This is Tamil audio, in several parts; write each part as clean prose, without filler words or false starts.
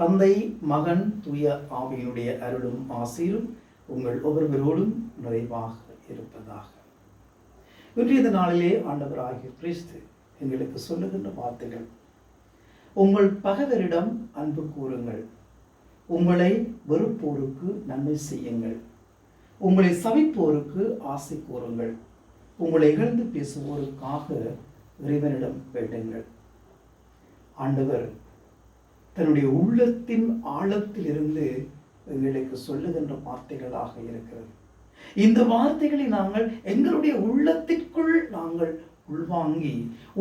தந்தை, மகன், தூய ஆவியினுடைய அருளும் ஆசீரும் உங்கள் ஒவ்வொருவரோடும் நிறைவாக இருப்பதாக. இன்றைய நாளிலே ஆண்டவராகிய கிறிஸ்து எங்களுக்கு சொல்லுகின்ற வார்த்தைகள்: உங்கள் பகைவரிடம் அன்பு கூறுங்கள், உங்களை வெறுப்போருக்கு நன்மை செய்யுங்கள், உங்களை சபிப்போருக்கு ஆசை கூறுங்கள், உங்களை இகழ்ந்து பேசுவோருக்காக இறைவனிடம் வேண்டுங்கள். ஆண்டவர் தன்னுடைய உள்ளத்தின் ஆழத்திலிருந்து எங்களுக்கு சொல்லுகின்ற வார்த்தைகளாக இருக்கிறது. இந்த வார்த்தைகளை நாங்கள் எங்களுடைய உள்ளத்திற்குள் நாங்கள் உள்வாங்கி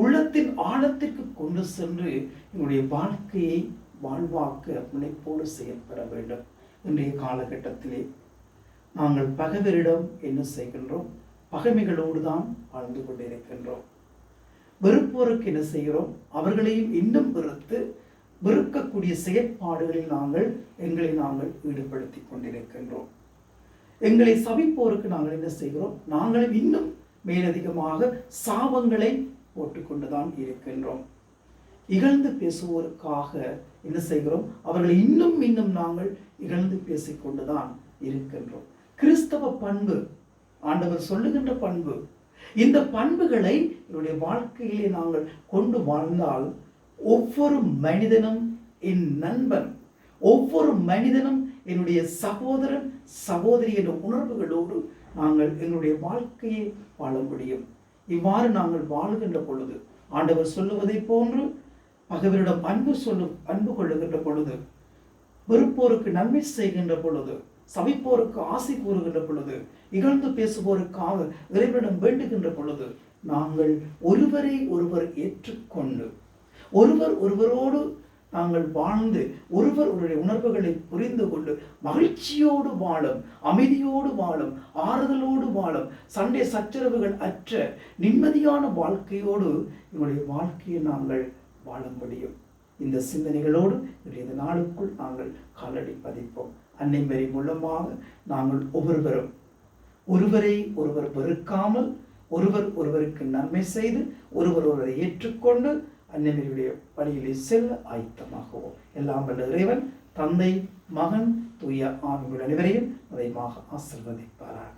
உள்ளத்தின் ஆழத்திற்கு கொண்டு சென்று எங்களுடைய வாழ்க்கையை வாழ்வாக்க முனைப்போடு செயல்பட வேண்டும். இன்றைய காலகட்டத்திலே நாங்கள் பகைவரிடம் என்ன செய்கின்றோம்? பகைமைகளோடு தான் வாழ்ந்து கொண்டிருக்கின்றோம். வெறுப்போருக்கு என்ன செய்கிறோம்? அவர்களையும் இன்னும் வெறுக்கக்கூடிய செயற்பாடுகளில் எங்களை நாங்கள் ஈடுபடுத்தி கொண்டிருக்கின்றோம். எங்களை சபிப்போருக்கு நாங்கள் என்ன செய்கிறோம்? நாங்களும் இன்னும் மேலதிகமாக சாபங்களை போட்டுக்கொண்டுதான் இருக்கின்றோம். இகழ்ந்து பேசுவோருக்காக என்ன செய்கிறோம்? அவர்களை இன்னும் நாங்கள் இகழ்ந்து பேசிக்கொண்டுதான் இருக்கின்றோம். கிறிஸ்தவ பண்பு, ஆண்டவர் சொல்லுகின்ற பண்பு, இந்த பண்புகளை என்னுடைய வாழ்க்கையிலே நாங்கள் கொண்டு வாழ்ந்தால் ஒவ்வொரு மனிதனும் என் நண்பன், ஒவ்வொரு மனிதனும் என்னுடைய சகோதரன் சகோதரி என்ற உணர்வுகளோடு நாங்கள் எங்களுடைய வாழ்க்கையை வாழ முடியும். இவ்வாறு நாங்கள் வாழ்கின்ற பொழுது, ஆண்டவர் சொல்லுவதை போன்று பகைவரிடம் அன்பு கொள்ளுகின்ற பொழுது, வெறுப்போருக்கு நன்மை செய்கின்ற பொழுது, சபிப்போருக்கு ஆசை கூறுகின்ற பொழுது, இகழ்ந்து பேசுவோருக்காக இறைவனிடம் வேண்டுகின்ற பொழுது, நாங்கள் ஒருவரை ஒருவர் ஏற்றுக்கொண்டு ஒருவரோடு நாங்கள் வாழ்ந்து ஒருவருடைய உணர்வுகளை புரிந்து கொண்டு மகிழ்ச்சியோடு வாழும், அமைதியோடு வாழும், ஆறுதலோடு வாழும், சண்டை சச்சரவுகள் அற்ற நிம்மதியான வாழ்க்கையோடு எங்களுடைய வாழ்க்கையை நாங்கள் வாழ முடியும். இந்த சிந்தனைகளோடு இந்த நாளுக்குள் நாங்கள் காலடி பதிப்போம். அன்னை மரி மூலமாக நாங்கள் ஒவ்வொருவரும் ஒருவரை ஒருவர் வெறுக்காமல் ஒருவருக்கு நன்மை செய்து ஒருவரை ஏற்றுக்கொண்டு அன்னை மரியுடைய வழியிலே செல்ல ஆயத்தமாகவும் எல்லாம் வல்ல இறைவன் தந்தை, மகன், தூய ஆவிகள் அனைவரையும் நிறைவாக ஆசீர்வதிப்பாராக.